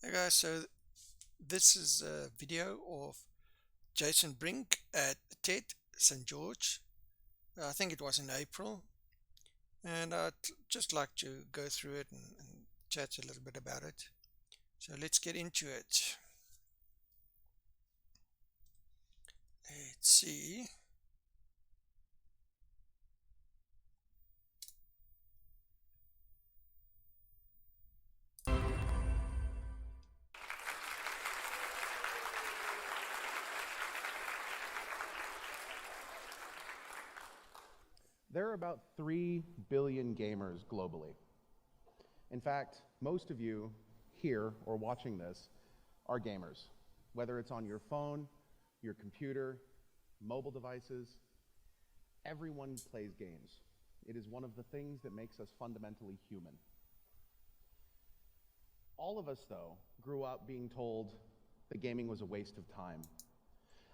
Hey guys, so this is a video of Jason Brink at TEDxStGeorge. I think it was in April, and I'd just like to go through it and chat a little bit about it. So let's get into it. Let's see. There are about 3 billion gamers globally. In fact, most of you here or watching this are gamers, whether it's on your phone, your computer, mobile devices. Everyone plays games. It is one of the things that makes us fundamentally human. All of us, though, grew up being told that gaming was a waste of time,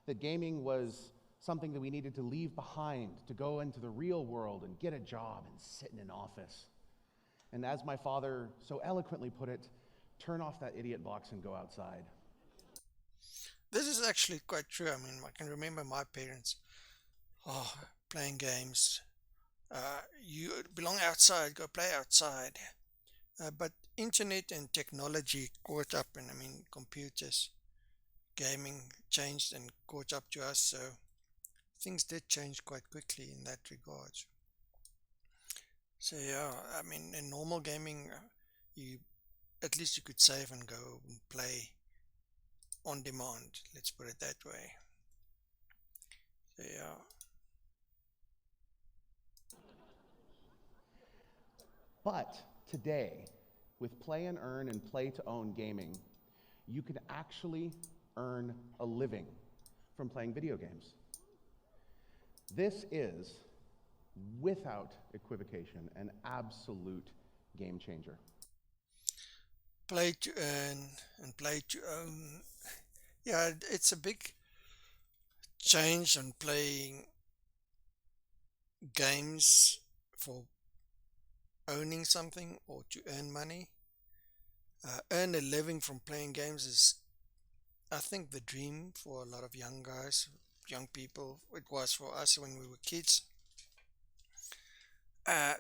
that gaming was something that we needed to leave behind to go into the real world and get a job and sit in an office. And as my father so eloquently put it, turn off that idiot box and go outside. This is actually quite true. I mean, I can remember my parents playing games. You belong outside, go play outside. But internet and technology caught up, and I mean, computers, gaming changed and caught up to us. So things did change quite quickly in that regard. So yeah, I mean, in normal gaming, you at least you could save and go and play on demand. Let's put it that way. So yeah. But today, with play and earn and play to own gaming, you can actually earn a living from playing video games. This is, without equivocation, an absolute game changer. Play to earn and play to own. Yeah, it's a big change on playing games for owning something or to earn money. Earn a living from playing games is, I think, the dream for a lot of young guys, young people. It was for us when we were kids.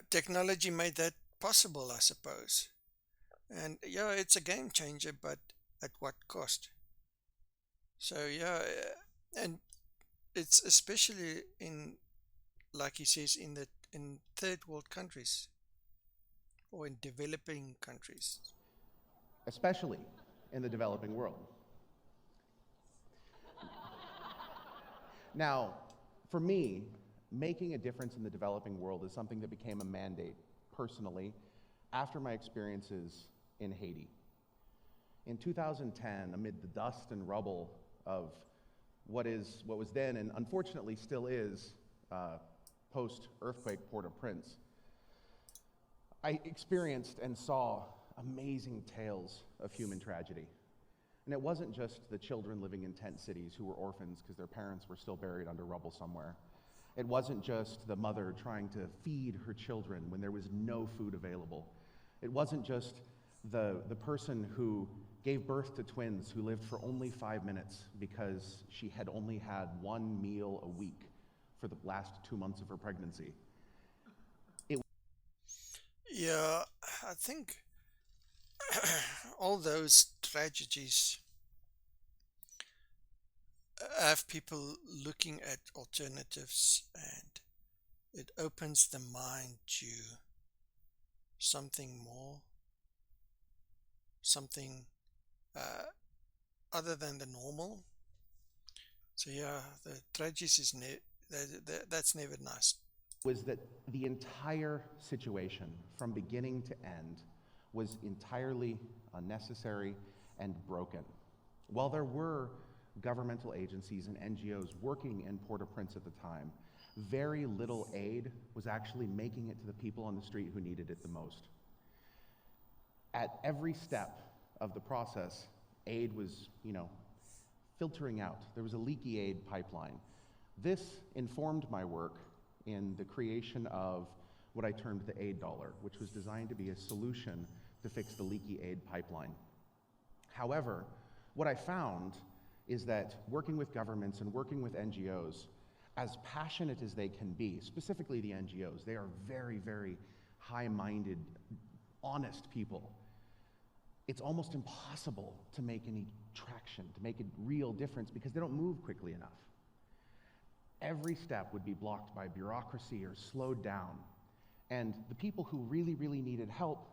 Technology made that possible, I suppose. And yeah, it's a game changer, but at what cost? So yeah, and it's especially in, like he says, in third world countries or in developing countries. Especially in the developing world. Now, for me, making a difference in the developing world is something that became a mandate, personally, after my experiences in Haiti. In 2010, amid the dust and rubble of what was then, and unfortunately still is, post-earthquake Port-au-Prince, I experienced and saw amazing tales of human tragedy. And it wasn't just the children living in tent cities who were orphans because their parents were still buried under rubble somewhere. It wasn't just the mother trying to feed her children when there was no food available. It wasn't just the person who gave birth to twins who lived for only 5 minutes because she had only had one meal a week for the last 2 months of her pregnancy. Yeah, I think all those tragedies have people looking at alternatives, and it opens the mind to something more, something other than the normal. So yeah, the tragedies is that's never nice. Was that the entire situation, from beginning to end, was entirely unnecessary and broken. While there were governmental agencies and NGOs working in Port-au-Prince at the time, very little aid was actually making it to the people on the street who needed it the most. At every step of the process, aid was, filtering out. There was a leaky aid pipeline. This informed my work in the creation of what I termed the aid dollar, which was designed to be a solution to fix the leaky aid pipeline. However, what I found is that working with governments and working with NGOs, as passionate as they can be, specifically the NGOs, they are very, very high-minded, honest people. It's almost impossible to make any traction, to make a real difference, because they don't move quickly enough. Every step would be blocked by bureaucracy or slowed down. And the people who really, really needed help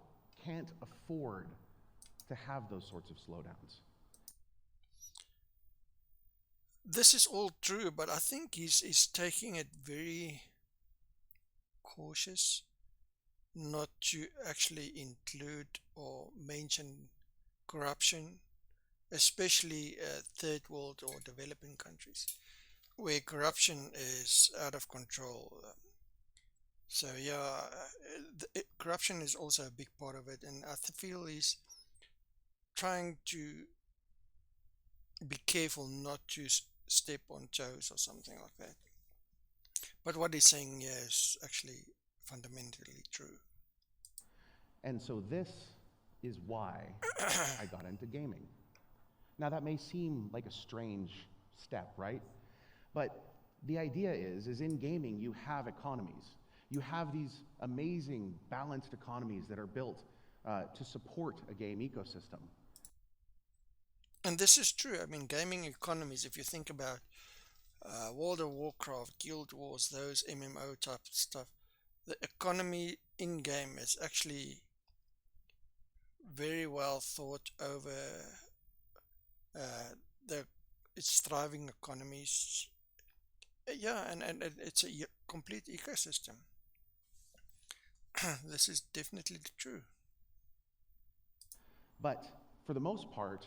can't afford to have those sorts of slowdowns. This is all true, but I think he's taking it very cautious not to actually include or mention corruption, especially third world or developing countries, where corruption is out of control. So yeah, corruption is also a big part of it, and I feel he's trying to be careful not to step on toes or something like that. But what he's saying here is actually fundamentally true. And so this is why I got into gaming. Now that may seem like a strange step, right? But the idea is in gaming you have economies. You have these amazing balanced economies that are built to support a game ecosystem. And this is true. I mean, gaming economies, if you think about World of Warcraft, Guild Wars, those MMO type stuff, the economy in game is actually very well thought over. The It's thriving economies. Yeah, and it's a complete ecosystem. This is definitely true. But for the most part,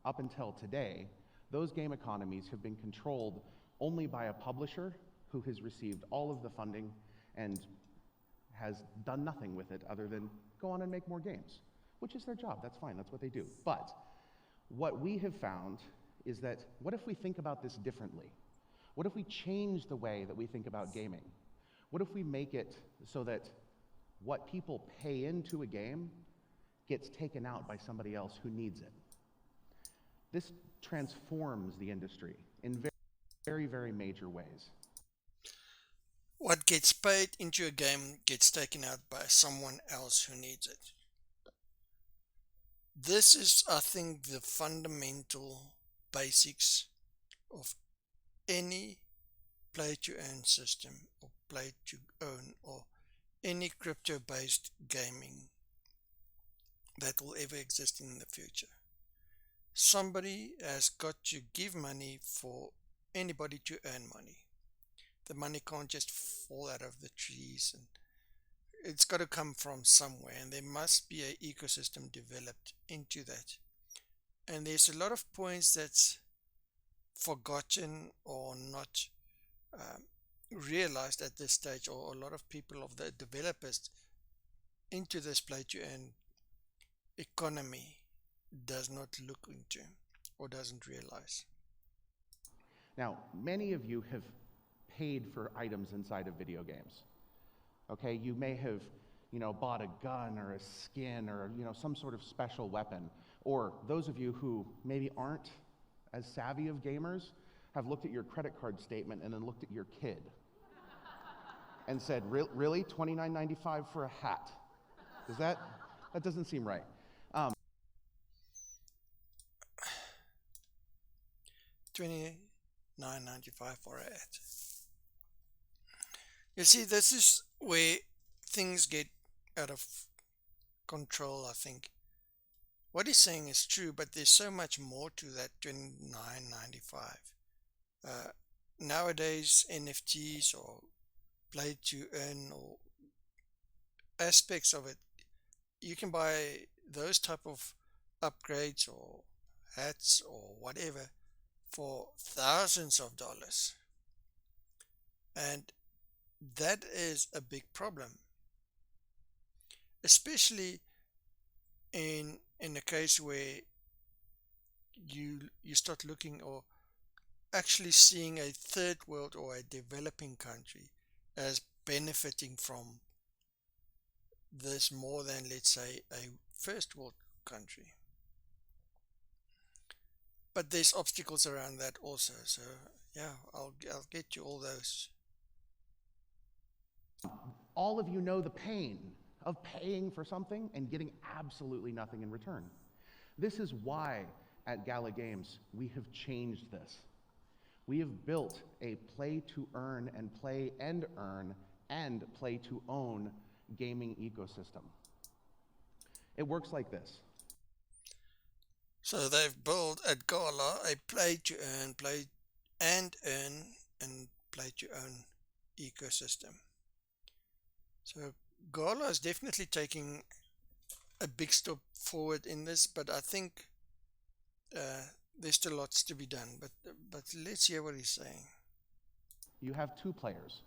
up until today, those game economies have been controlled only by a publisher who has received all of the funding and has done nothing with it other than go on and make more games, which is their job. That's fine. That's what they do. But what we have found is that what if we think about this differently? What if we change the way that we think about gaming? What if we make it so that what people pay into a game gets taken out by somebody else who needs it? This transforms the industry in very, very major ways. What gets paid into a game gets taken out by someone else who needs it. This is, I think, the fundamental basics of any play to earn system or play to own or any crypto based gaming that will ever exist in the future. Somebody has got to give money for anybody to earn money. The money can't just fall out of the trees, and it's got to come from somewhere, and there must be an ecosystem developed into that. And there's a lot of points that's forgotten or not realized at this stage, or a lot of people of the developers into this play to earn economy does not look into or doesn't realize. Now, many of you have paid for items inside of video games. Okay, you may have, bought a gun or a skin or, some sort of special weapon. Or those of you who maybe aren't as savvy of gamers have looked at your credit card statement and then looked at your kid and said, really, $29.95 for a hat? That doesn't seem right. $29.95 for a hat. You see, this is where things get out of control, I think. What he's saying is true, but there's so much more to that $29.95. Nowadays, NFTs or play to earn or aspects of it, you can buy those type of upgrades or hats or whatever for thousands of dollars. And that is a big problem, especially in a case where you start looking or actually seeing a third world or a developing country as benefiting from this more than, let's say, a first world country. but there's obstacles around that also. So yeah, I'll get you all those. All of you know the pain of paying for something and getting absolutely nothing in return. This is why at Gala Games we have changed this. We have built a play to earn and play and earn and play to own gaming ecosystem. It works like this. So they've built at Gala a play to earn, and play to earn ecosystem. So Gala is definitely taking a big step forward in this, but I think there's still lots to be done. But let's hear what he's saying. You have two players.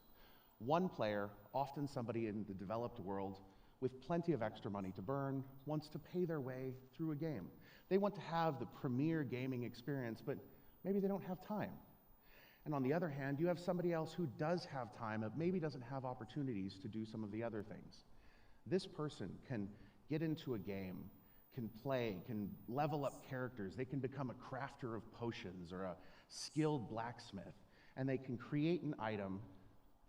One player, often somebody in the developed world with plenty of extra money to burn, wants to pay their way through a game. They want to have the premier gaming experience, but maybe they don't have time. And on the other hand, you have somebody else who does have time, but maybe doesn't have opportunities to do some of the other things. This person can get into a game, can play, can level up characters, they can become a crafter of potions or a skilled blacksmith, and they can create an item,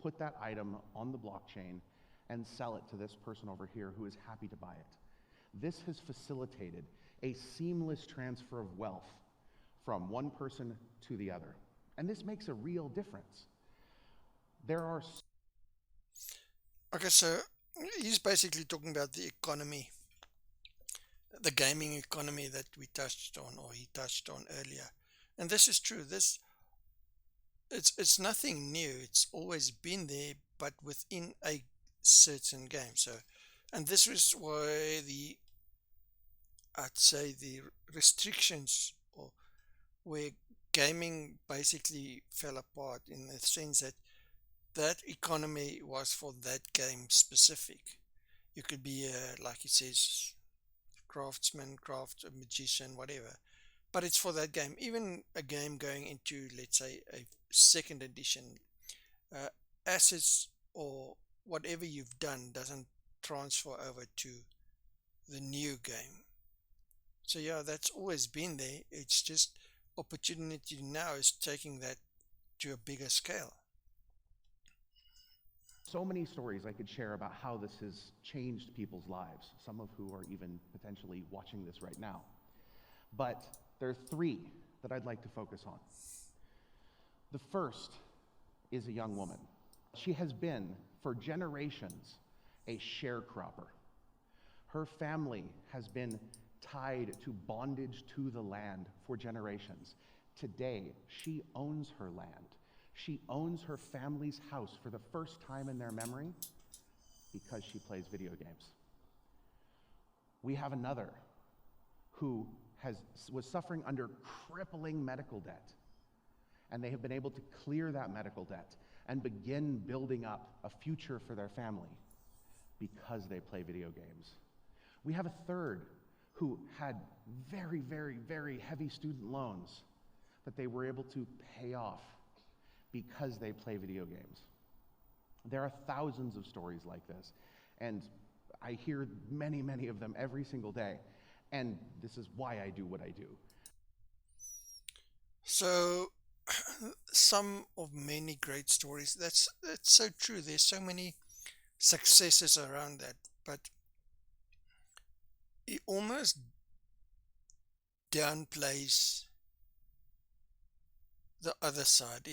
put that item on the blockchain, and sell it to this person over here who is happy to buy it. This has facilitated a seamless transfer of wealth from one person to the other. And this makes a real difference. There are... Okay, so he's basically talking about the economy, the gaming economy that we touched on, or he touched on earlier. And this is true. It's nothing new. It's always been there, but within a certain game. So, and this was why I'd say the restrictions, or where gaming basically fell apart, in the sense that that economy was for that game specific. You could be like it says, craftsman, a magician, whatever, but it's for that game. Even a game going into, let's say, a second edition, uh, assets or whatever you've done doesn't transfer over to the new game. So yeah, that's always been there. It's just opportunity now is taking that to a bigger scale. So many stories I could share about how this has changed people's lives, some of who are even potentially watching this right now. But there are three that I'd like to focus on. The first is a young woman. She has been, for generations, a sharecropper. Her family has been tied to bondage to the land for generations. Today, she owns her land. She owns her family's house for the first time in their memory because she plays video games. We have another who was suffering under crippling medical debt, and they have been able to clear that medical debt and begin building up a future for their family because they play video games. We have a third who had very, very, very heavy student loans that they were able to pay off because they play video games. There are thousands of stories like this, and I hear many, many of them every single day, and this is why I do what I do. So some of many great stories. That's so true. There's so many successes around that, but he almost downplays the other side.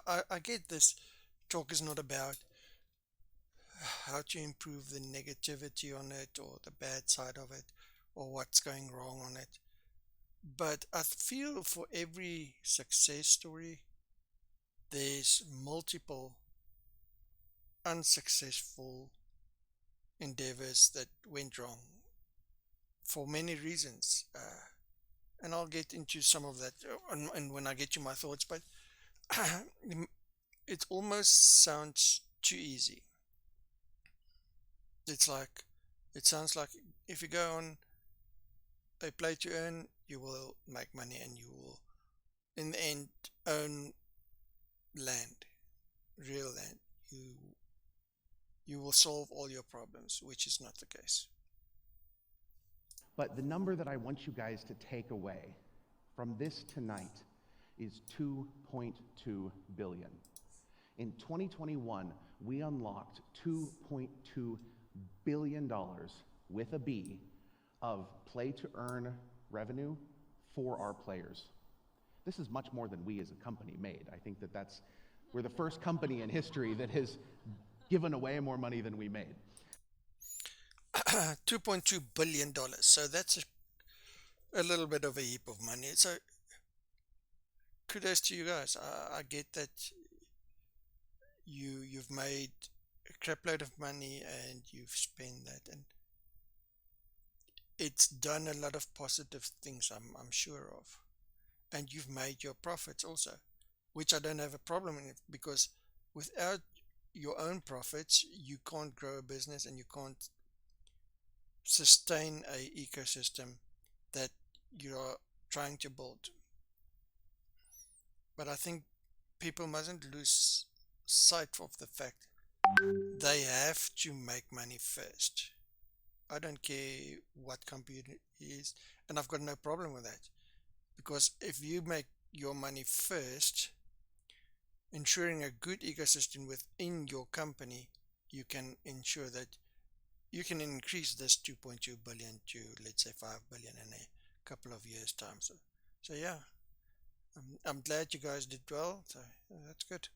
I get this talk is not about how to improve the negativity on it or the bad side of it or what's going wrong on it. But I feel for every success story, there's multiple unsuccessful endeavors that went wrong for many reasons. And I'll get into some of that and when I get to my thoughts, but it almost sounds too easy. It sounds like if you go on a play to earn, you will make money and you will, in the end, own land, real land. You will solve all your problems, which is not the case. But the number that I want you guys to take away from this tonight is 2.2 billion. In 2021, we unlocked $2.2 billion with a B of play to earn revenue for our players. This is much more than we as a company made. I think we're the first company in history that has given away more money than we made. $2.2 billion. So that's a little bit of a heap of money. So kudos to you guys. I get that you've made a crapload of money and you've spent that, and it's done a lot of positive things, I'm sure of. And you've made your profits also, which I don't have a problem with, because without your own profits, you can't grow a business and you can't sustain a ecosystem that you're trying to build. But I think people mustn't lose sight of the fact they have to make money first. I don't care what company it is, and I've got no problem with that. Because if you make your money first, ensuring a good ecosystem within your company, you can ensure that you can increase this 2.2 billion to, let's say, 5 billion in a couple of years' time. So yeah, I'm glad you guys did well. So that's good.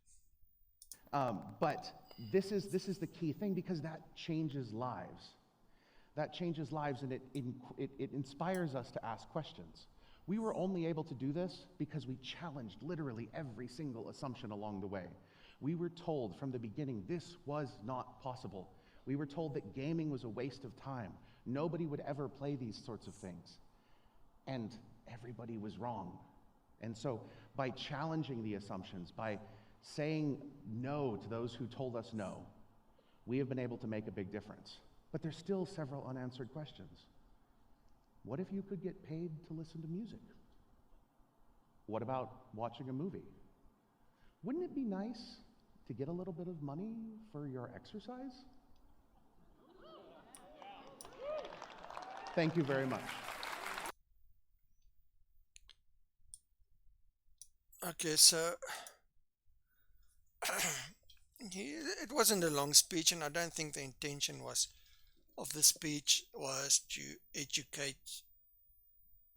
But this is the key thing, because that changes lives. That changes lives, and it inspires us to ask questions. We were only able to do this because we challenged literally every single assumption along the way. We were told from the beginning this was not possible. We were told that gaming was a waste of time. Nobody would ever play these sorts of things. And everybody was wrong. And so by challenging the assumptions, by saying no to those who told us no, we have been able to make a big difference. But there's still several unanswered questions. What if you could get paid to listen to music? What about watching a movie? Wouldn't it be nice to get a little bit of money for your exercise? Thank you very much. Okay, so it wasn't a long speech, and I don't think the intention of the speech was to educate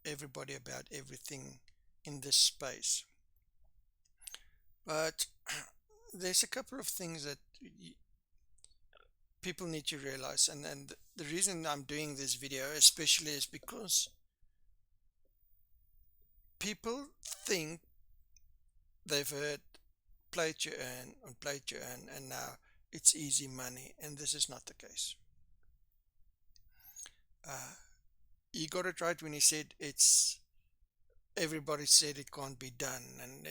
everybody about everything in this space. But there's a couple of things that people need to realize, and the reason I'm doing this video especially is because people think they've heard play to earn and play to earn, and now it's easy money, and this is not the case. He got it right when he said everybody said it can't be done, and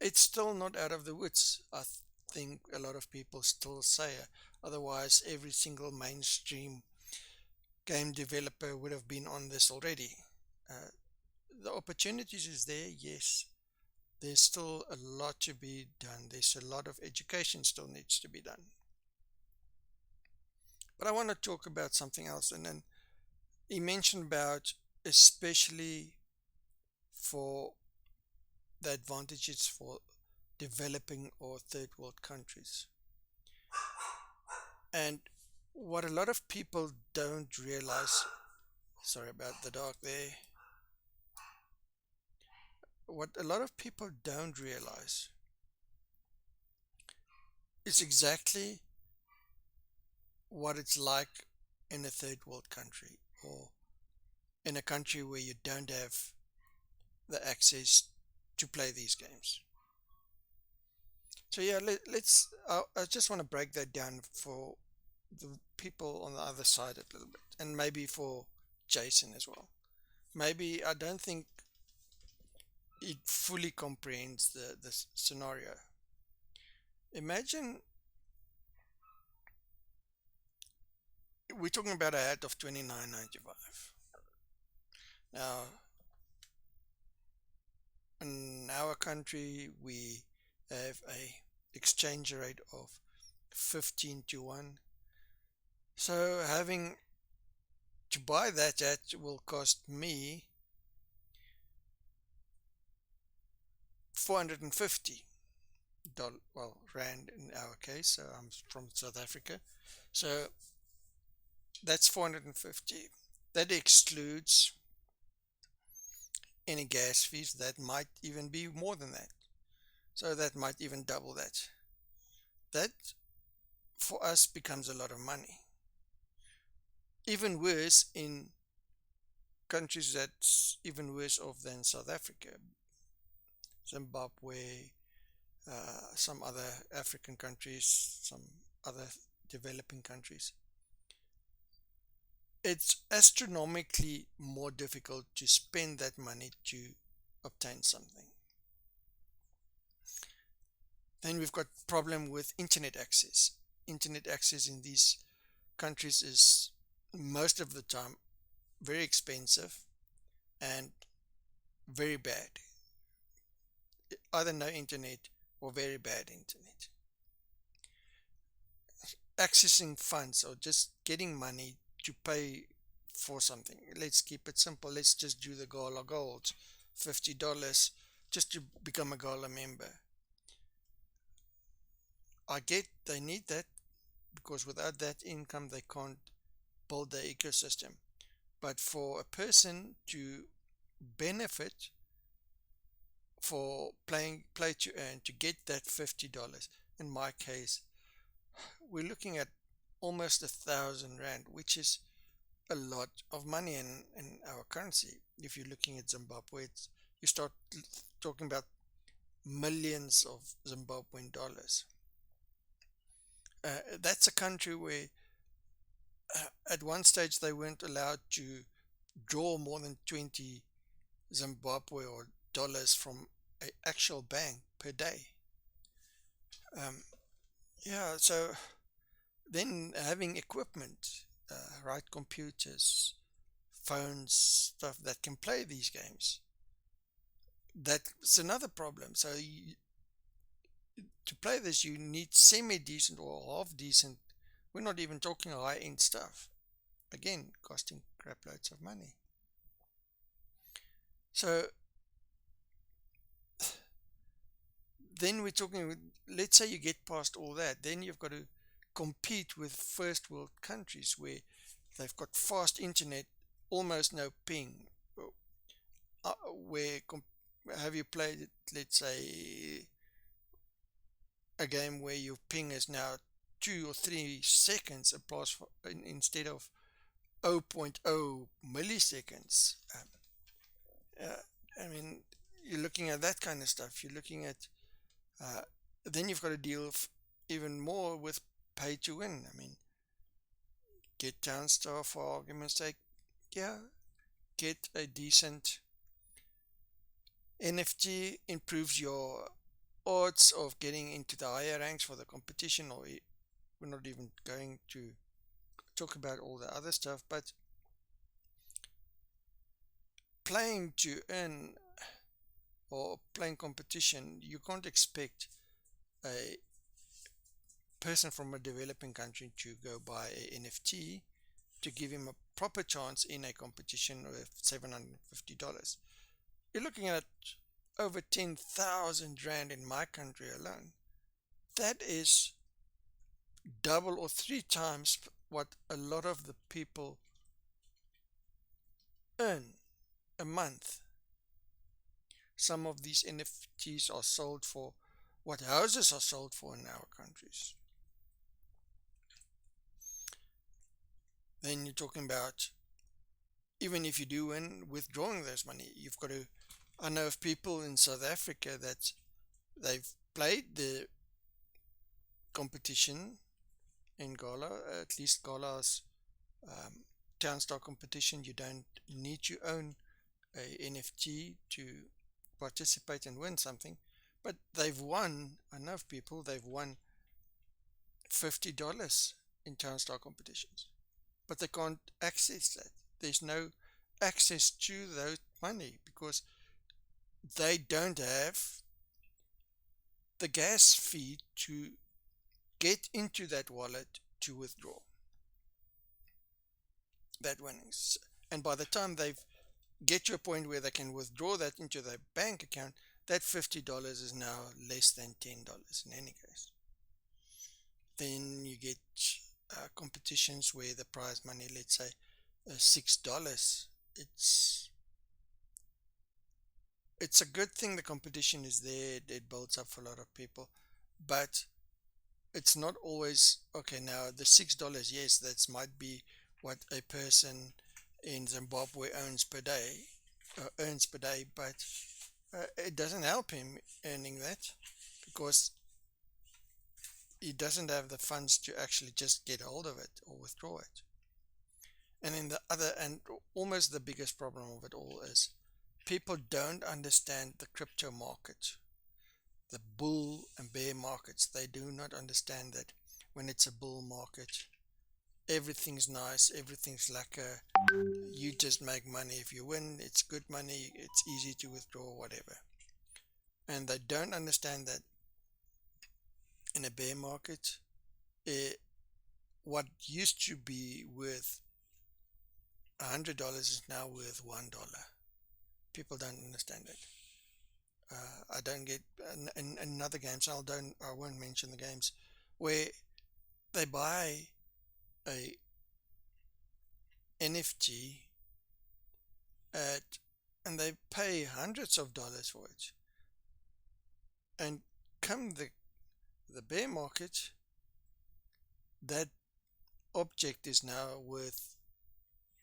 it's still not out of the woods. I think a lot of people still say it. Otherwise every single mainstream game developer would have been on this already. The opportunities is there, yes. There's still a lot to be done. There's a lot of education still needs to be done. But I want to talk about something else. And then he mentioned about, especially for the advantages for developing or third world countries. And what a lot of people don't realize, sorry about the dog there. What a lot of people don't realize is exactly what it's like in a third world country, or in a country where you don't have the access to play these games. So yeah, I just want to break that down for the people on the other side a little bit, and maybe for Jason as well. Maybe I don't think it fully comprehends the scenario. Imagine we're talking about a hat of $29.95. Now, in our country, we have a exchange rate of 15 to 1. So having to buy that hat will cost me $450, well, rand in our case. So I'm from South Africa. So that's 450. That excludes any gas fees. That might even be more than that. So that might even double that. That for us becomes a lot of money. Even worse in countries that's even worse off than South Africa, Zimbabwe, some other African countries, some other developing countries. It's astronomically more difficult to spend that money to obtain something. Then we've got problem with internet access. Internet access in these countries is most of the time very expensive and very bad. Either no internet or very bad internet. Accessing funds or just getting money to pay for something. Let's keep it simple. Let's just do the Gala Gold, $50 just to become a Gala member. I get they need that because without that income they can't build their ecosystem. But for a person to benefit for play to earn to get that $50, in my case, we're looking at almost 1,000 rand, which is a lot of money in our currency. If you're looking at Zimbabwe, you start talking about millions of Zimbabwean dollars. That's a country where at one stage they weren't allowed to draw more than 20 Zimbabwe or dollars from an actual bank per day. Yeah, so then having equipment, right, computers, phones, stuff that can play these games, that's another problem. So to play this, you need semi-decent or half-decent. We're not even talking high-end stuff. Again, costing crap loads of money. So then we're talking, let's say you get past all that, then you've got to compete with first world countries where they've got fast internet, almost no ping. Where have you played it, let's say a game where your ping is now 2 or 3 seconds applause instead of 0.0 milliseconds. I mean, you're looking at that kind of stuff. You're looking at then you've got to deal even more with pay to win. I mean, get Townstar for argument's sake. Yeah, get a decent NFT, improves your odds of getting into the higher ranks for the competition, or we're not even going to talk about all the other stuff, but playing to earn or playing competition, you can't expect a person from a developing country to go buy a NFT to give him a proper chance in a competition with $750. You're looking at over 10,000 rand in my country alone. That is double or 3 times what a lot of the people earn a month. Some of these NFTs are sold for what houses are sold for in our countries. Then you're talking about, even if you do win, withdrawing those money, you've got to. I know of people in South Africa that they've played the competition in Gala, at least Gala's Townstar competition. You don't need to own a NFT to participate and win something, but they've won. I know of people, they've won $50 in Townstar competitions, but they can't access that. There's no access to those money because they don't have the gas fee to get into that wallet to withdraw that winnings. And by the time they get to a point where they can withdraw that into their bank account, that $50 is now less than $10 in any case. Then you get competitions where the prize money, let's say $6. It's a good thing the competition is there. It builds up for a lot of people, but it's not always okay. Now the $6, yes, that might be what a person in Zimbabwe earns per day, but it doesn't help him earning that because he doesn't have the funds to actually just get hold of it or withdraw it. And in the other, and almost the biggest problem of it all is people don't understand the crypto market, the bull and bear markets. They do not understand that when it's a bull market, everything's nice, everything's lacquer. You just make money. If you win, it's good money, it's easy to withdraw, whatever. And they don't understand that in a bear market, what used to be worth $100 is now worth $1. People don't understand it. I don't get in another games. I won't mention the games where they buy a NFT at and they pay hundreds of dollars for it. And come the bear market, that object is now worth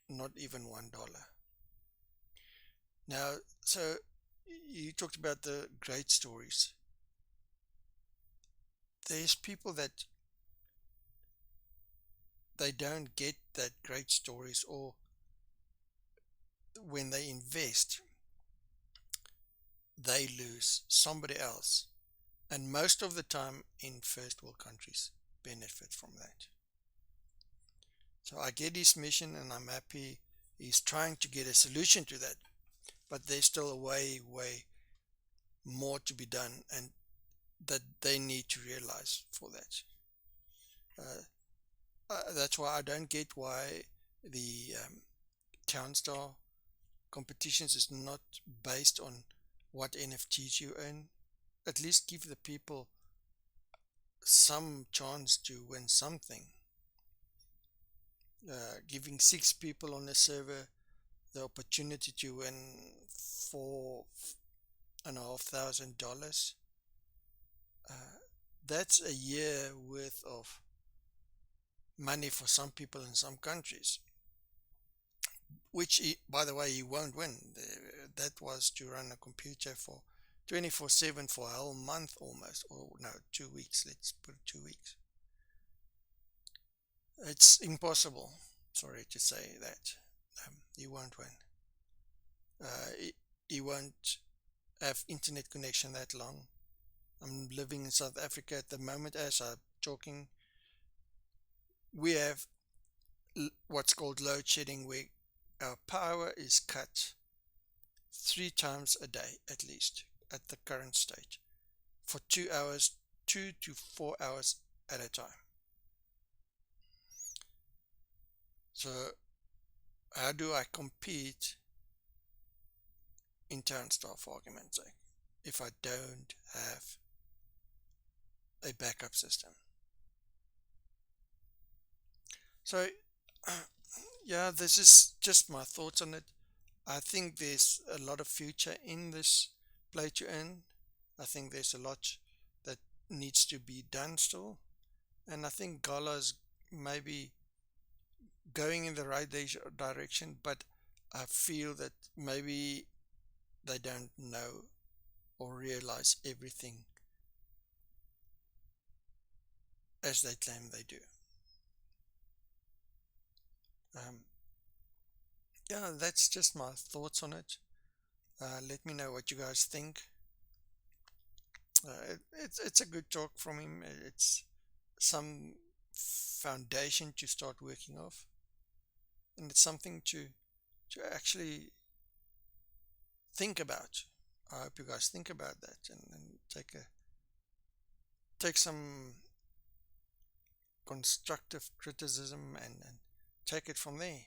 not even $1. Now, so you talked about the great stories. There's people that they don't get that great stories, or when they invest, they lose. Somebody else, and most of the time in first world countries, benefit from that. So I get his mission and I'm happy he's trying to get a solution to that, but there's still a way more to be done, and that they need to realize for that. That's why I don't get why the Townstar competitions is not based on what NFTs you earn. At least give the people some chance to win something. Giving 6 people on a server the opportunity to win $4,500, that's a year worth of money for some people in some countries, which by the way, you won't win. That was to run a computer for 24/7 for a whole month almost, or no, 2 weeks. Let's put it 2 weeks. It's impossible. Sorry to say that. You won't win. You won't have internet connection that long. I'm living in South Africa at the moment as I'm talking. We have what's called load shedding, where our power is cut 3 times a day at least at the current state for 2 hours, 2 to 4 hours at a time. So how do I compete in Townstar, for argument's sake, if I don't have a backup system? So yeah, this is just my thoughts on it. I think there's a lot of future in this play to earn. I think there's a lot that needs to be done still, and I think Gala is maybe going in the right direction, but I feel that maybe they don't know or realize everything as they claim they do. Yeah, that's just my thoughts on it. Let me know what you guys think. It's a good talk from him. It's some foundation to start working off, and it's something to actually think about. I hope you guys think about that and take some constructive criticism and take it from there,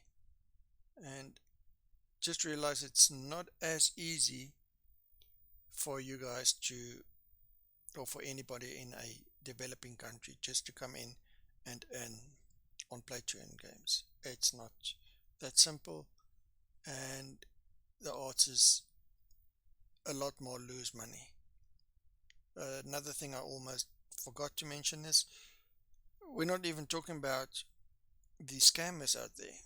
and just realize it's not as easy for you guys to, or for anybody in a developing country just to come in and earn on play to earn games. It's not that simple, and the odds is a lot more lose money. Another thing I almost forgot to mention is we're not even talking about the scammers out there.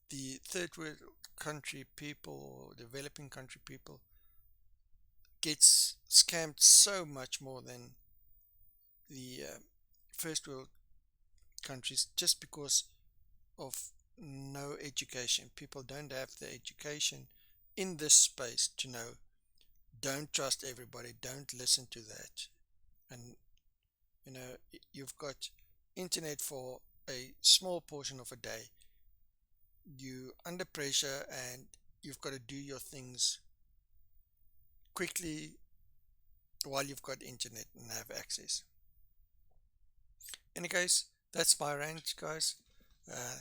The third world country people or developing country people gets scammed so much more than the first world countries, just because of no education. People don't have the education in this space to know, don't trust everybody, don't listen to that. And you've got internet for a small portion of a day, you under pressure, and you've got to do your things quickly while you've got internet and have access. Any case, that's my rant, guys. uh,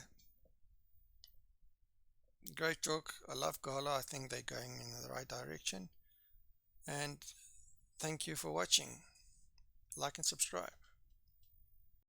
Great talk. I love Gala. I think they're going in the right direction, and thank you for watching. Like and subscribe.